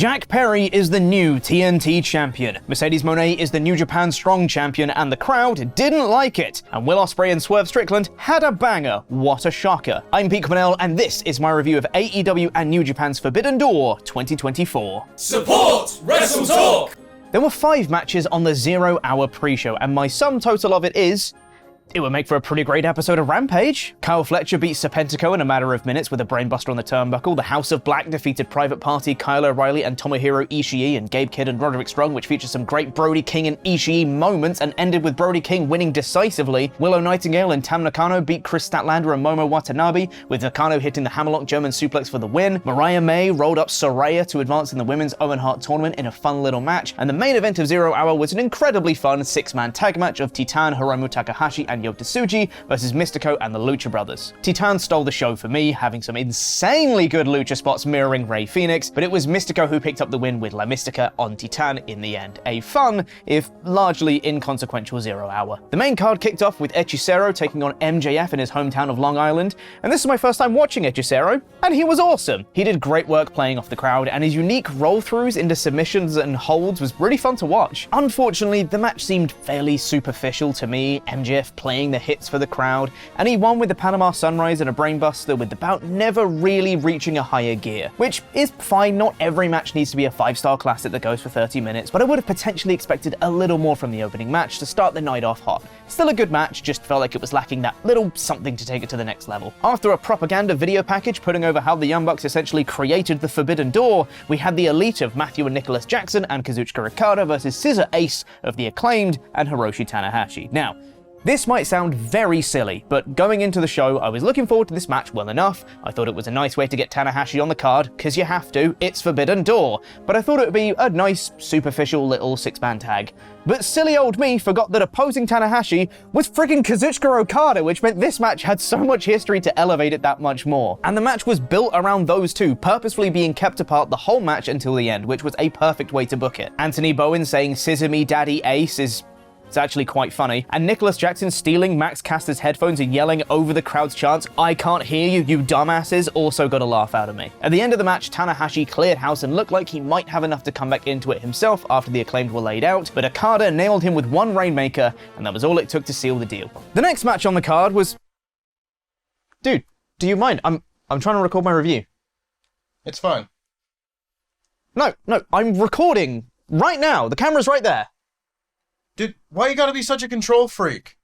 Jack Perry is the new TNT champion. Mercedes Mone is the New Japan Strong champion, and the crowd didn't like it. And Will Ospreay and Swerve Strickland had a banger. What a shocker. I'm Pete Cornell, and this is my review of AEW and New Japan's Forbidden Door 2024. Support WrestleTalk! There were 5 matches on the 0-hour pre-show, and my sum total of it is... it would make for a pretty great episode of Rampage. Kyle Fletcher beat Serpentico in a matter of minutes with a brainbuster on the turnbuckle. The House of Black defeated Private Party, Kyle O'Reilly, and Tomohiro Ishii, and Gabe Kidd and Roderick Strong, which featured some great Brody King and Ishii moments and ended with Brody King winning decisively. Willow Nightingale and Tam Nakano beat Chris Statlander and Momo Watanabe, with Nakano hitting the hammerlock German suplex for the win. Mariah May rolled up Soraya to advance in the Women's Owen Hart tournament in a fun little match. And the main event of 0 Hour was an incredibly fun 6-man tag match of Titan, Hiromu Takahashi, and Yota Tsuji versus Mystico and the Lucha Brothers. Titan stole the show for me, having some insanely good lucha spots mirroring Rey Fenix, but it was Mystico who picked up the win with La Mystica on Titan in the end. A fun, if largely inconsequential 0 Hour. The main card kicked off with Hechicero taking on MJF in his hometown of Long Island, and this is my first time watching Hechicero, and he was awesome. He did great work playing off the crowd, and his unique roll-throughs into submissions and holds was really fun to watch. Unfortunately, the match seemed fairly superficial to me, MJF playing the hits for the crowd, and he won with the Panama Sunrise and a brainbuster with the bout never really reaching a higher gear, which is fine. Not every match needs to be a 5-star classic that goes for 30 minutes, but I would have potentially expected a little more from the opening match to start the night off hot. Still a good match, just felt like it was lacking that little something to take it to the next level. After a propaganda video package putting over how the Young Bucks essentially created the Forbidden Door, we had the Elite of Matthew and Nicholas Jackson and Kazuchika Okada versus Scissor Ace of the Acclaimed and Hiroshi Tanahashi. Now, this might sound very silly, but going into the show, I was looking forward to this match well enough. I thought it was a nice way to get Tanahashi on the card, because you have to, it's Forbidden Door. But I thought it would be a nice, superficial little 6-man tag. But silly old me forgot that opposing Tanahashi was friggin' Kazuchika Okada, which meant this match had so much history to elevate it that much more. And the match was built around those two, purposefully being kept apart the whole match until the end, which was a perfect way to book it. Anthony Bowen saying "Scissor me daddy ace" is... it's actually quite funny. And Nicholas Jackson stealing Max Caster's headphones and yelling over the crowd's chants, "I can't hear you, you dumbasses," also got a laugh out of me. At the end of the match, Tanahashi cleared house and looked like he might have enough to come back into it himself after the Acclaimed were laid out, but Okada nailed him with one Rainmaker, and that was all it took to seal the deal. The next match on the card was... dude, do you mind? I'm trying to record my review. It's fine. No, I'm recording right now. The camera's right there. Dude, why you gotta be such a control freak?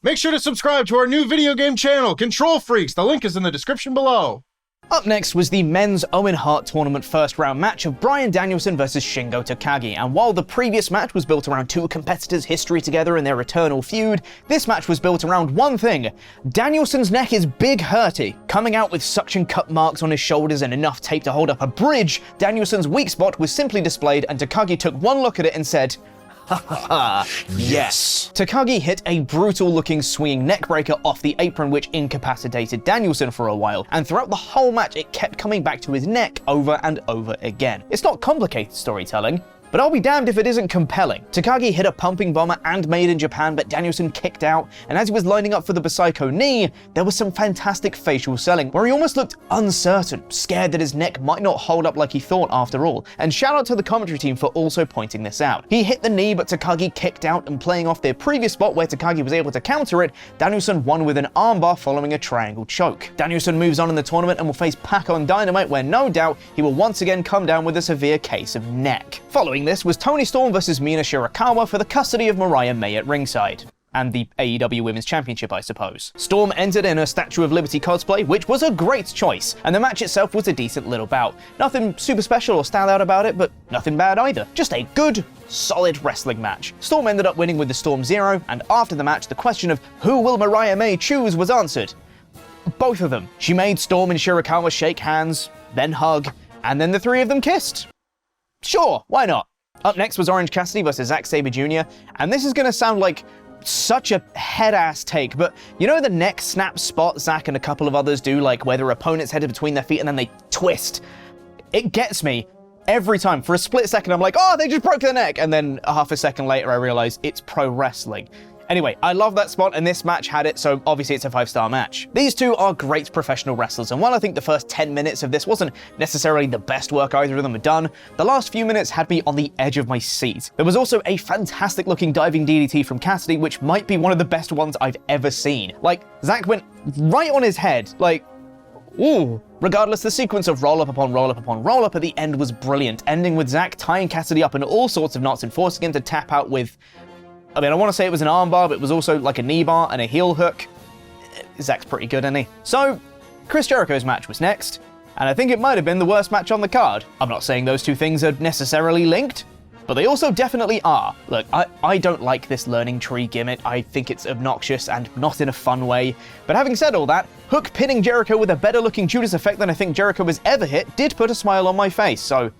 Make sure to subscribe to our new video game channel, Control Freaks. The link is in the description below. Up next was the men's Owen Hart tournament first round match of Bryan Danielson versus Shingo Takagi, and while the previous match was built around 2 competitors' history together and their eternal feud, this match was built around one thing: Danielson's neck is big hurty. Coming out with suction cup marks on his shoulders and enough tape to hold up a bridge, Danielson's weak spot was simply displayed, and Takagi took one look at it and said, yes. Takagi hit a brutal-looking swinging neckbreaker off the apron, which incapacitated Danielson for a while, and throughout the whole match it kept coming back to his neck over and over again. It's not complicated storytelling, but I'll be damned if it isn't compelling. Takagi hit a pumping bomber and Made in Japan, but Danielson kicked out, and as he was lining up for the Psycho knee, there was some fantastic facial selling, where he almost looked uncertain, scared that his neck might not hold up like he thought after all, and shout out to the commentary team for also pointing this out. He hit the knee, but Takagi kicked out, and playing off their previous spot where Takagi was able to counter it, Danielson won with an armbar following a triangle choke. Danielson moves on in the tournament and will face Pac on Dynamite, where no doubt he will once again come down with a severe case of neck. Following this was Toni Storm versus Mina Shirakawa for the custody of Mariah May at ringside. And the AEW Women's Championship, I suppose. Storm entered in her Statue of Liberty cosplay, which was a great choice, and the match itself was a decent little bout. Nothing super special or stand out about it, but nothing bad either. Just a good, solid wrestling match. Storm ended up winning with the Storm Zero, and after the match, the question of who will Mariah May choose was answered. Both of them. She made Storm and Shirakawa shake hands, then hug, and then the 3 of them kissed. Sure, why not? Up next was Orange Cassidy versus Zack Sabre Jr., and this is gonna sound like such a head-ass take, but you know the neck snap spot Zack and a couple of others do, like where their opponent's headed between their feet and then they twist? It gets me every time. For a split second, I'm like, oh, they just broke their neck, and then half a second later, I realize it's pro wrestling. Anyway, I love that spot, and this match had it, so obviously it's a 5-star match. These two are great professional wrestlers, and while I think the first 10 minutes of this wasn't necessarily the best work either of them had done, the last few minutes had me on the edge of my seat. There was also a fantastic looking diving DDT from Cassidy, which might be one of the best ones I've ever seen. Like, Zack went right on his head, like, ooh. Regardless, the sequence of roll-up upon roll-up upon roll-up at the end was brilliant, ending with Zack tying Cassidy up in all sorts of knots and forcing him to tap out with, I mean, I want to say it was an armbar, but it was also like a knee bar and a heel hook. Zack's pretty good, isn't he? So, Chris Jericho's match was next, and I think it might have been the worst match on the card. I'm not saying those two things are necessarily linked, but they also definitely are. Look, I don't like this learning tree gimmick. I think it's obnoxious and not in a fun way. But having said all that, Hook pinning Jericho with a better looking Judas effect than I think Jericho has ever hit did put a smile on my face, so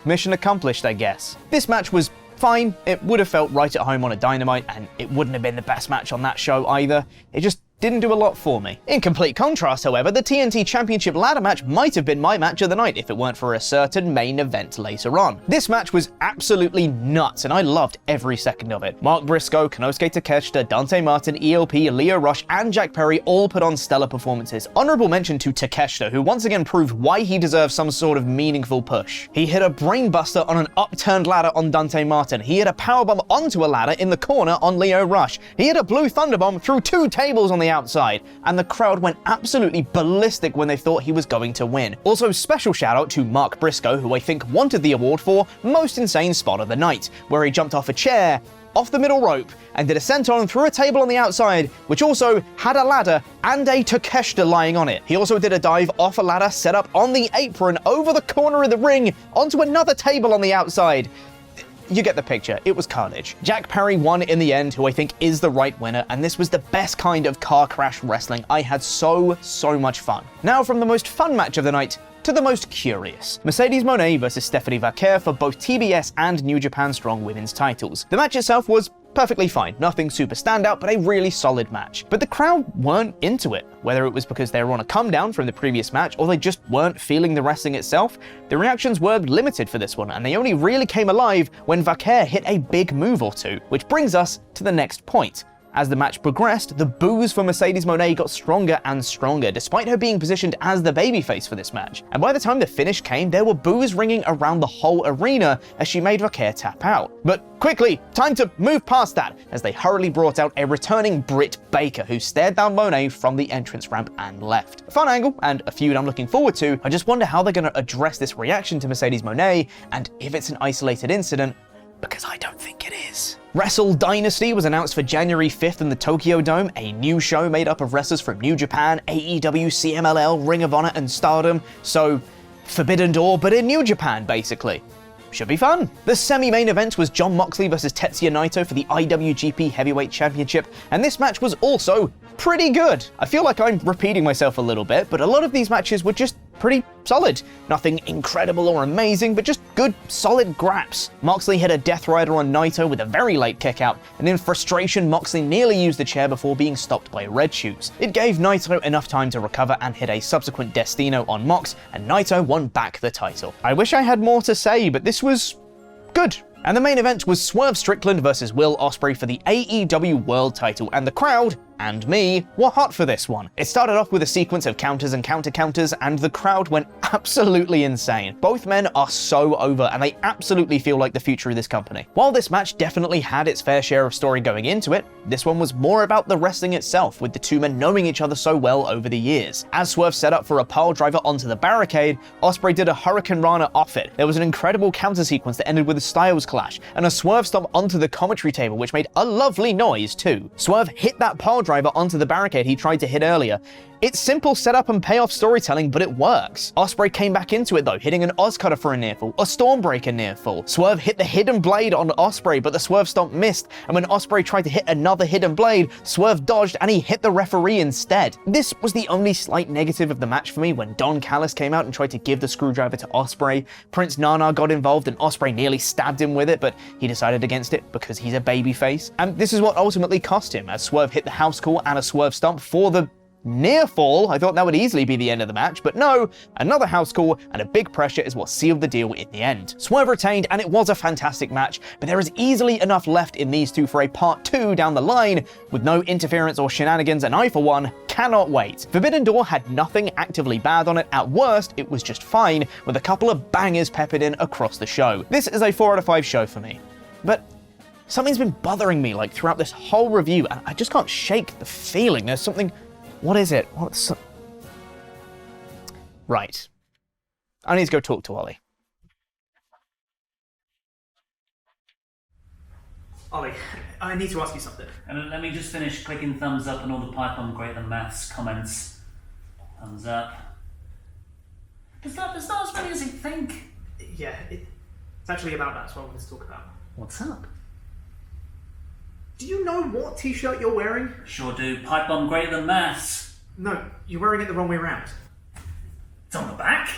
mission accomplished, I guess. This match was fine. It would have felt right at home on a Dynamite, and it wouldn't have been the best match on that show either. It just didn't do a lot for me. In complete contrast, however, the TNT Championship ladder match might have been my match of the night if it weren't for a certain main event later on. This match was absolutely nuts, and I loved every second of it. Mark Briscoe, Konosuke Takeshita, Dante Martin, ELP, Leo Rush, and Jack Perry all put on stellar performances. Honorable mention to Takeshita, who once again proved why he deserves some sort of meaningful push. He hit a brainbuster on an upturned ladder on Dante Martin. He hit a powerbomb onto a ladder in the corner on Leo Rush. He hit a blue thunderbomb through 2 tables on the outside, and the crowd went absolutely ballistic when they thought he was going to win. Also, special shout out to Mark Briscoe, who I think wanted the award for Most Insane Spot of the Night, where he jumped off a chair, off the middle rope, and did a senton through a table on the outside, which also had a ladder and a Takeshita lying on it. He also did a dive off a ladder set up on the apron over the corner of the ring onto another table on the outside. You get the picture, it was carnage. Jack Perry won in the end, who I think is the right winner, and this was the best kind of car crash wrestling. I had so much fun. Now from the most fun match of the night to the most curious. Mercedes Mone versus Stephanie Vaquer for both TBS and New Japan Strong Women's titles. The match itself was perfectly fine, nothing super standout, but a really solid match. But the crowd weren't into it. Whether it was because they were on a come down from the previous match, or they just weren't feeling the wrestling itself, the reactions were limited for this one, and they only really came alive when Vaquer hit a big move or two. Which brings us to the next point. As the match progressed, the boos for Mercedes Mone got stronger and stronger, despite her being positioned as the babyface for this match. And by the time the finish came, there were boos ringing around the whole arena as she made Vaquer tap out. But quickly, time to move past that, as they hurriedly brought out a returning Britt Baker, who stared down Mone from the entrance ramp and left. A fun angle, and a feud I'm looking forward to. I just wonder how they're going to address this reaction to Mercedes Mone, and if it's an isolated incident, because I don't think it is. Wrestle Dynasty was announced for January 5th in the Tokyo Dome, a new show made up of wrestlers from New Japan, AEW, CMLL, Ring of Honor, and Stardom. So, Forbidden Door, but in New Japan, basically. Should be fun. The semi-main event was Jon Moxley versus Tetsuya Naito for the IWGP Heavyweight Championship, and this match was also pretty good. I feel like I'm repeating myself a little bit, but a lot of these matches were just pretty solid. Nothing incredible or amazing, but just good, solid graps. Moxley hit a Death Rider on Naito with a very late kick out, and in frustration, Moxley nearly used the chair before being stopped by Red Shoes. It gave Naito enough time to recover and hit a subsequent Destino on Mox, and Naito won back the title. I wish I had more to say, but this was good. And the main event was Swerve Strickland versus Will Ospreay for the AEW World title, and the crowd, and me, were hot for this one. It started off with a sequence of counters and counter-counters, and the crowd went absolutely insane. Both men are so over, and they absolutely feel like the future of this company. While this match definitely had its fair share of story going into it, this one was more about the wrestling itself, with the two men knowing each other so well over the years. As Swerve set up for a pile driver onto the barricade, Ospreay did a Hurricane Rana off it. There was an incredible counter sequence that ended with a Styles Clash, and a Swerve stomp onto the commentary table, which made a lovely noise too. Swerve hit that pile driver onto the barricade he tried to hit earlier. It's simple setup and payoff storytelling, but it works. Ospreay came back into it though, hitting an Ozcutter for a near fall, a Stormbreaker near fall. Swerve hit the hidden blade on Ospreay, but the Swerve stomp missed, and when Ospreay tried to hit another hidden blade, Swerve dodged and he hit the referee instead. This was the only slight negative of the match for me when Don Callis came out and tried to give the screwdriver to Ospreay. Prince Nana got involved and Ospreay nearly stabbed him with it, but he decided against it because he's a babyface. And this is what ultimately cost him, as Swerve hit the house call and a Swerve stomp for the near fall. I thought that would easily be the end of the match, but no, another house call and a big pressure is what sealed the deal in the end. Swerve retained, and it was a fantastic match, but there is easily enough left in these two for a part 2 down the line, with no interference or shenanigans, and I, for one, cannot wait. Forbidden Door had nothing actively bad on it. At worst, it was just fine, with a couple of bangers peppered in across the show. This is a 4 out of 5 show for me. But something's been bothering me throughout this whole review, and I just can't shake the feeling. There's something... What is it? Right. I need to go talk to Ollie. Ollie, I need to ask you something. And let me just finish clicking thumbs up on all the pipe on greater than maths comments. Thumbs up. It's not as funny as you think. Yeah, it's actually about that, so I wanted to talk about. What's up? Do you know what t-shirt you're wearing? Sure do. Pipe bomb greater than maths. No, you're wearing it the wrong way around. It's on the back.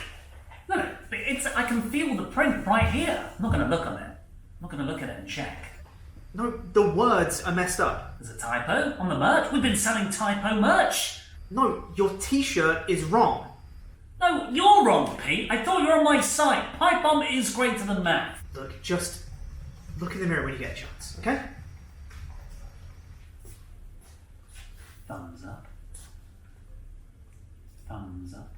No, I can feel the print right here. I'm not going to look on it. I'm not going to look at it and check. No, the words are messed up. There's a typo on the merch. We've been selling typo merch. No, your t-shirt is wrong. No, you're wrong, Pete. I thought you were on my side. Pipe bomb is greater than math. Look, just look in the mirror when you get a chance, okay? Thumbs up. Thumbs up.